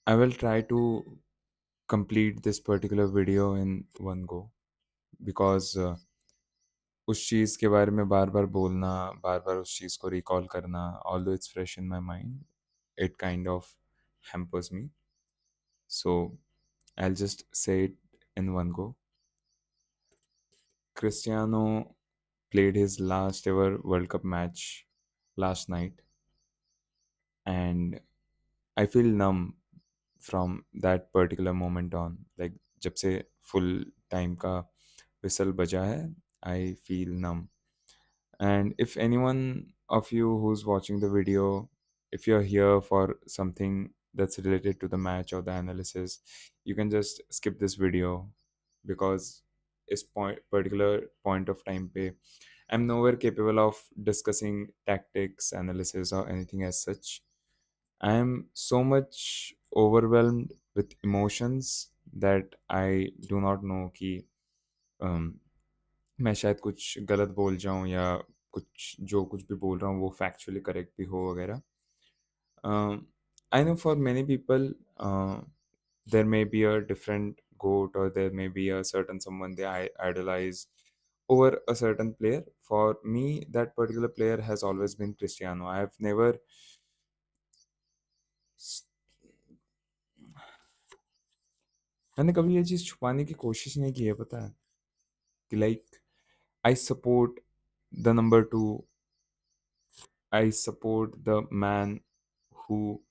I will try to complete this particular video in one go because उस चीज़ के बारे में बार-बार बोलना, बार-बार उस चीज़ को रिकॉल करना, although it's fresh in my mind, it kind of hampers me. So I'll just say it in one go. Cristiano played his last ever World Cup match last night, and I feel numb from that particular moment on. Like जब से full time का whistle बजा है, I feel numb. And if anyone of you who's watching the video, if you're here for something that's related to the match or the analysis, you can just skip this video because इस particular point of time पे I'm nowhere capable of discussing tactics, analysis, or anything as such. I am so much overwhelmed with emotions that I do not know कि um, मैं शायद कुछ गलत बोल जाऊँ या कुछ जो कुछ भी बोल रहा हूँ वो फैक्चुअली करेक्ट भी हो वगैरह. I know for many people there may be a different goat or there may be a certain someone they idolize over a certain player. For me, that particular player has always been Cristiano. I have never मैंने कभी ये चीज़ छुपाने की कोशिश नहीं की है, पता है कि like I support the number two. I support the man who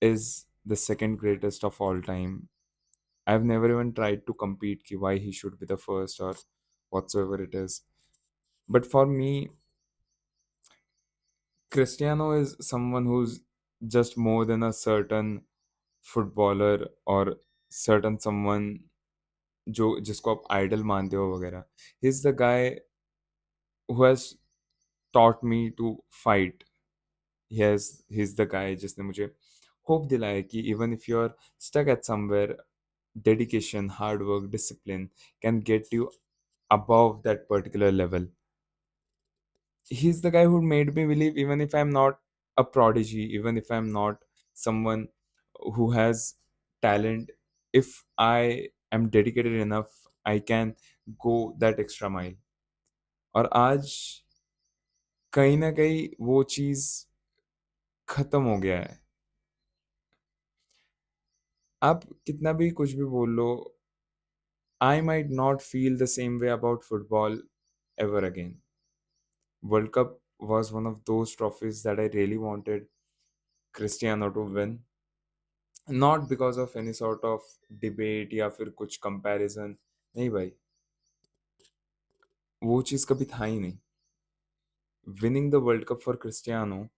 is the second greatest of all time. I've never even tried to compete ki why he should be the first or whatsoever it is. But for me, Cristiano is someone who's just more than a certain footballer or certain someone जो जिसको आप idol मानते हो वगैरह. He is the guy who has taught me to fight. He's the guy जिसने मुझे hope दिलाया कि even if you're stuck at somewhere, dedication, hard work, discipline can get you above that particular level. He's the guy who made me believe even if I'm not a prodigy, even if I'm not someone who has talent, if I am dedicated enough, I can go that extra mile. और आज कहीं ना कहीं वो चीज़ खत्म हो गया है. आप कितना भी कुछ भी बोल लो, I might not feel the same way about football ever again. World Cup was one of those trophies that I really wanted Cristiano to win. Not because of any sort of debate या फिर कुछ comparison. नहीं भाई, वो चीज़ कभी था ही नहीं. Winning the World Cup for Cristiano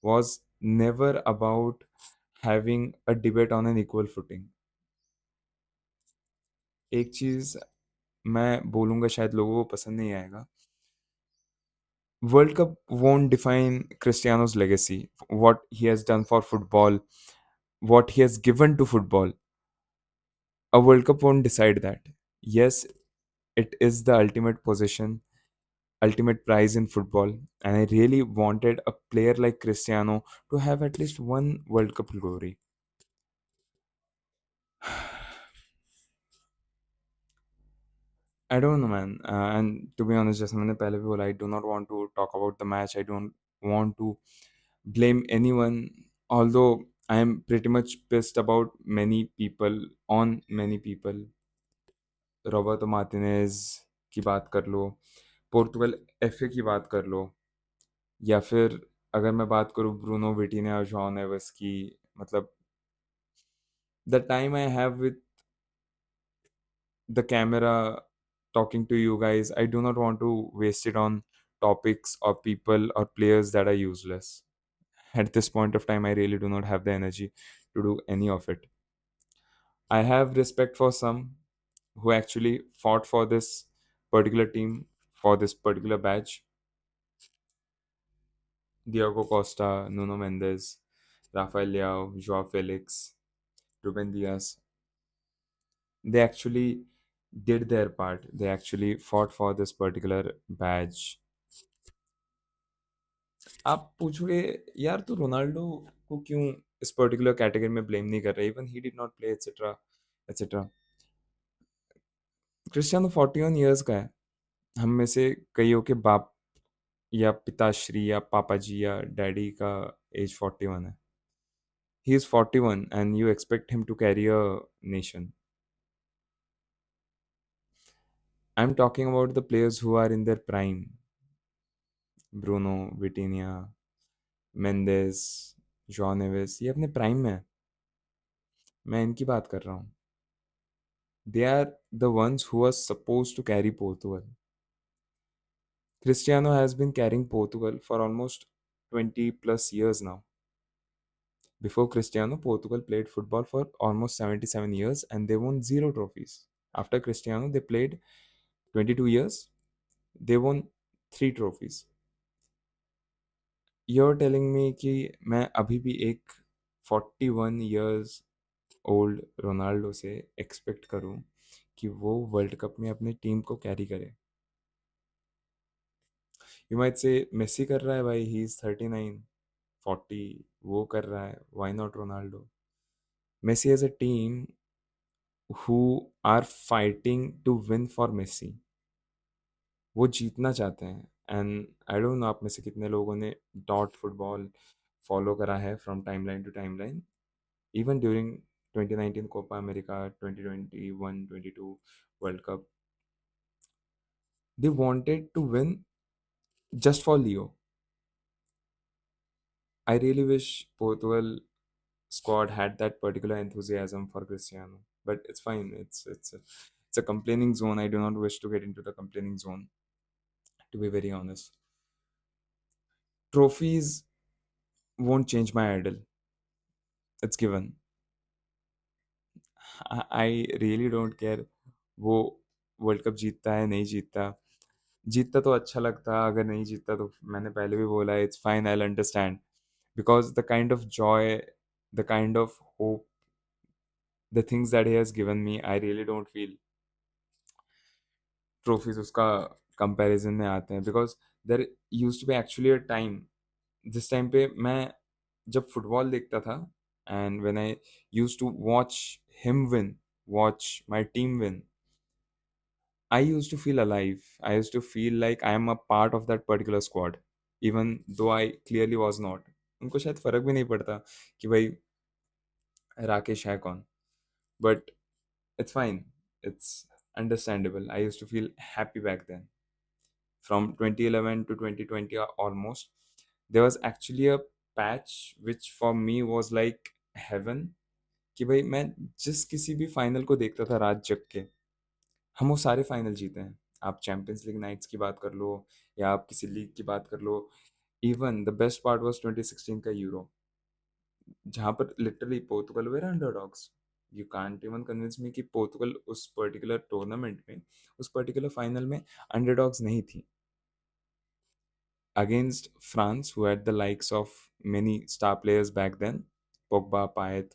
was never about having a debate on an equal footing. एक चीज़ मैं बोलूँगा शायद लोगों को पसंद नहीं आएगा. World Cup won't define Cristiano's legacy, what he has done for football, what he has given to football. A World Cup won't decide that. Yes, it is the ultimate position, ultimate prize in football, and I really wanted a player like Cristiano to have at least one World Cup glory. I don't know, man. And to be honest, जैसे मैंने पहले भी बोला, I do not want to talk about the match. I don't want to blame anyone. Although I am pretty much pissed about many people, on many people. Roberto Martinez की बात कर लो, Portugal FA की बात कर लो, या फिर अगर मैं बात करूँ ब्रूनो विटीना और जॉन एवस की. मतलब the time I have with the camera talking to you guys, I do not want to waste it on topics or people or players that are useless. At this point of time, I really do not have the energy to do any of it. I have respect for some who actually fought for this particular team, for this particular badge. Diego Costa, Nuno Mendes, Rafael Leao, Joao Felix, Ruben Diaz. They actually did their part. They actually fought for this particular badge. आप पूछोगे यार, तू Ronaldo को क्यों इस particular category में blame नहीं कर रहे, even he did not play etcetera etcetera. Cristiano 41 years का है। हम में से कईयों के बाप या पिताश्री या पापा जी या डैडी का एज 41 है। He is 41 and you expect him to carry a nation. I am talking about the players who are in their prime, Bruno, Vitinha, Mendes, Joao Neves, ये अपने प्राइम में है। मैं इनकी बात कर रहा हूँ। They are the ones who are supposed to carry Portugal. Cristiano has been carrying Portugal for almost 20 plus years now. Before Cristiano, Portugal played football for almost 77 years and they won zero trophies. After Cristiano, they played 22 years, they won three trophies. You're telling me कि मैं अभी भी एक 41 years old Ronaldo से expect करूं कि वो world cup में अपने टीम को कैरी करे? यू माइट से मेसी कर रहा है भाई, ही इज 39, 40, वो कर रहा है, why not Ronaldo? Messi as a team who are fighting to win for Messi, वो जीतना चाहते हैं। एंड आई डोंट नो आप में से कितने लोगों ने डॉट फुटबॉल फॉलो करा है from timeline to timeline, even during 2019 Copa America, 2021 22 world cup, they wanted to win just for Leo. I really wish Portugal squad had that particular enthusiasm for Cristiano, but it's fine. It's a complaining zone. I do not wish to get into the complaining zone, to be very honest. Trophies won't change my idol. It's given. I really don't care वो world cup जीतता है नहीं जीतता। जीतता तो अच्छा लगता, अगर नहीं जीतता तो मैंने पहले भी बोला, it's fine, I understand, because the kind of joy, the kind of hope, the things that he has given me, I really don't feel trophies उसका कंपैरिजन में आते हैं। Because there use to be actually a time, जिस time पे मैं जब football देखता था and when I use to watch him win, watch my team win, I use to feel alive, I use to feel like I am a part of that particular squad, even though I clearly was not. उनको शायद फर्क भी नहीं पड़ता कि भाई राकेश है कौन, but it's fine. It's understandable. I used to feel happy back then. From 2011 to 2020, almost, there was actually a patch which for me was like heaven. कि भाई मैं जिस किसी भी फाइनल को देखता था रात जग के, हम वो सारे फाइनल जीते हैं। आप चैंपियंस लीग नाइट्स की बात कर लो या आप किसी लीग की बात कर लो, even the best part was 2016 का यूरो, जहाँ पर literally Portugal were underdogs. You can't even convince me कि पोर्तुगल उस पर्टिकुलर टूर्नामेंट में, उस पर्टिकुलर फाइनल में अंडरडॉग्स नहीं थी against France, who had the likes of many star players back then, Pogba, Payet,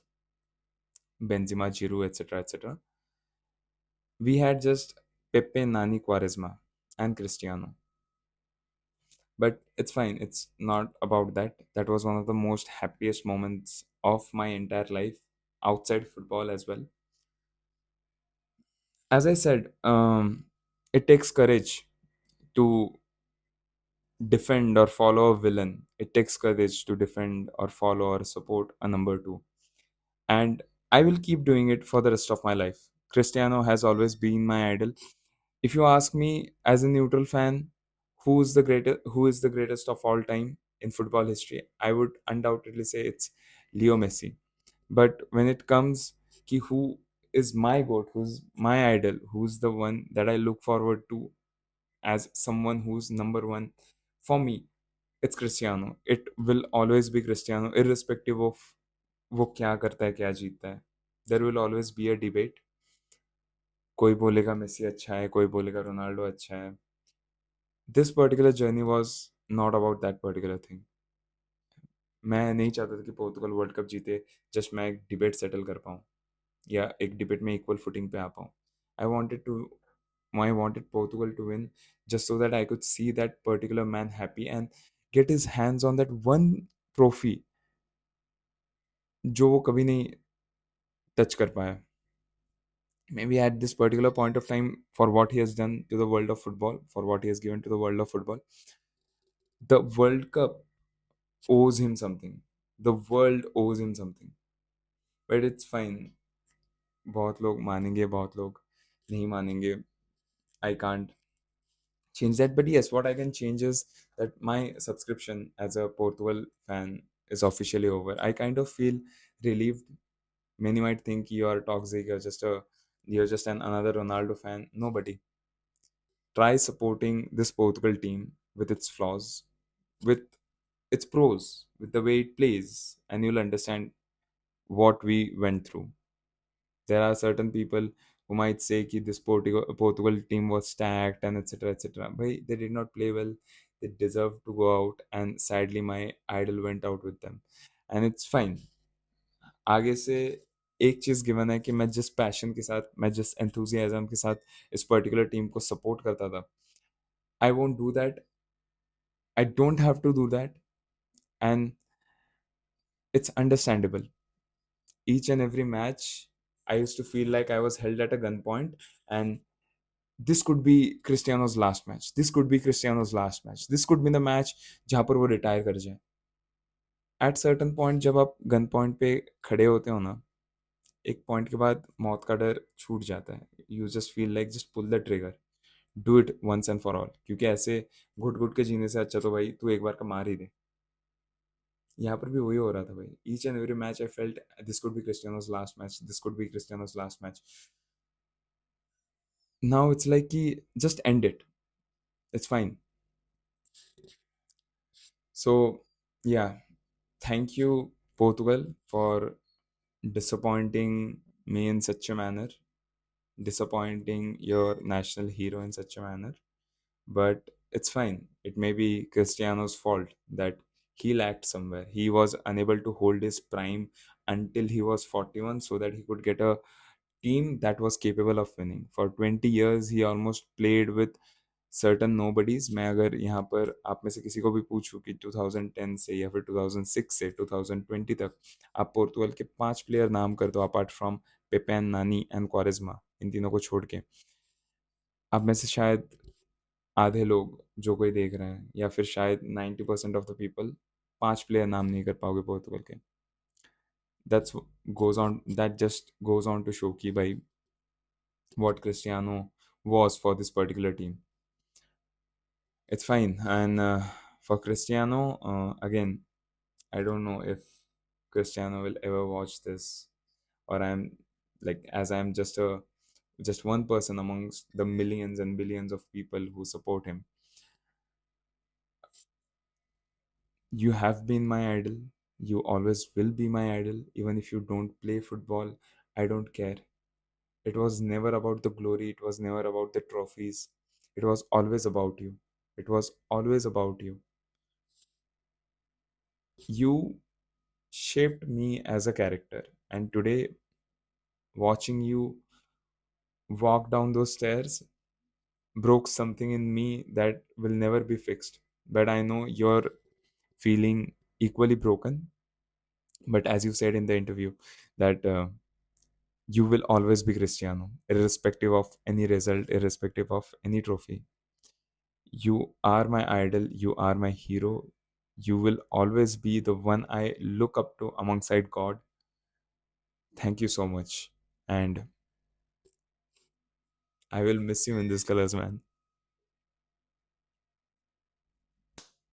Benzema, Giroud, etcetera etcetera. We had just Pepe, Nani, Quaresma and Cristiano. But it's fine. It's not about that. That was one of the most happiest moments of my entire life outside football as well. As I said, it takes courage to defend or follow a villain. It takes courage to defend or follow or support a number two. And I will keep doing it for the rest of my life. Cristiano has always been my idol. If you ask me as a neutral fan, who is the greatest of all time in football history, I would undoubtedly say it's Leo Messi. But when it comes ki who is my goat, who's my idol, who's the one that I look forward to as someone who's number one for me, it's Cristiano. It will always be Cristiano, irrespective of वो क्या करता है, क्या जीतता है। There will always be a debate. कोई बोलेगा Messi अच्छा है, कोई बोलेगा रोनाल्डो अच्छा है। This particular journey was not about that particular thing. मैं नहीं चाहता था कि पोर्तुगल वर्ल्ड कप जीते जस्ट मैं एक डिबेट सेटल कर पाऊँ या एक डिबेट में इक्वल फुटिंग पे आ पाऊँ। I wanted to I wanted Portugal to win just so that I could see that particular man happy and get his hands on that one trophy जो वो कभी नहीं टच कर पाया. Maybe at this particular point of time, for what he has done to the world of football, for what he has given to the world of football, the World Cup owes him something. The world owes him something. But it's fine. बहुत लोग मानेंगे, बहुत लोग नहीं मानेंगे. I can't change that. But yes, what I can change is that my subscription as a Portugal fan is officially over. I kind of feel relieved. Many might think you are toxic, you're just an another Ronaldo fan. Nobody. Try supporting this Portugal team with its flaws, with its pros, with the way it plays, and you'll understand what we went through. There are certain people who might say that this Portugal team was stacked and etc. etc. But they did not play well. They deserved to go out, and sadly, my idol went out with them. And it's fine. आगे से एक चीज given है कि मैं जिस passion के साथ, मैं जिस एंथुजियाज्म के साथ इस पर्टिकुलर टीम को सपोर्ट करता था, I won't do that. I don't have to do that, and it's understandable. Each and every match, I used to feel like I was held at a gunpoint, and this could be Cristiano's last match. This could be Cristiano's last match. This could be the match जहाँ पर वो retire कर जाए. At certain point जब आप gun point पे खड़े होते हो ना, एक पॉइंट के बाद मौत का डर छूट जाता है. You just feel like just pull the trigger, do it once and for all. क्योंकि ऐसे घुट घुट के जीने से अच्छा तो भाई तू एक बार का मार ही दे. यहाँ पर भी वही हो रहा था भाई. Each and every match I felt this could be Cristiano's last match, this could be Cristiano's last match. Now it's like कि just end it, it's fine. So yeah, thank you Portugal for disappointing me in such a manner, disappointing your national hero in such a manner. But it's fine. It may be Cristiano's fault that he lacked somewhere. He was unable to hold his prime until he was 41 so that he could get a team that was capable of winning. For 20 years, he almost played with certain nobodies. मैं अगर यहाँ पर आप में से किसी को भी पूछूं कि 2010 से या फिर 2006 से 2020 तक आप पोर्तुगल के 5 प्लेयर नाम कर दो अपार्ट फ्रॉम पेपेन, नानी एंड क्वारिज्मा, इन तीनों को छोड़ के, आप में से शायद आधे लोग जो कोई देख रहे हैं या फिर शायद 90% ऑफ द पीपल 5 प्लेयर नाम नहीं कर पाओगे पोर्तुगल के. That's that just goes on to show कि भाई what Cristiano was for this particular team. It's fine. And for Cristiano, again, I don't know if Cristiano will ever watch this, or I'm like, as I'm just one person amongst the millions and billions of people who support him. You have been my idol. You always will be my idol, even if you don't play football. I don't care. It was never about the glory, it was never about the trophies. It was always about you. It was always about you. You shaped me as a character, and today, watching you walk down those stairs broke something in me that will never be fixed. But I know you're feeling equally broken. But as you said in the interview, that you will always be Cristiano, irrespective of any result, irrespective of any trophy. You are my idol, you are my hero. You will always be the one I look up to alongside God. Thank you so much. And I will miss you in these colors, man.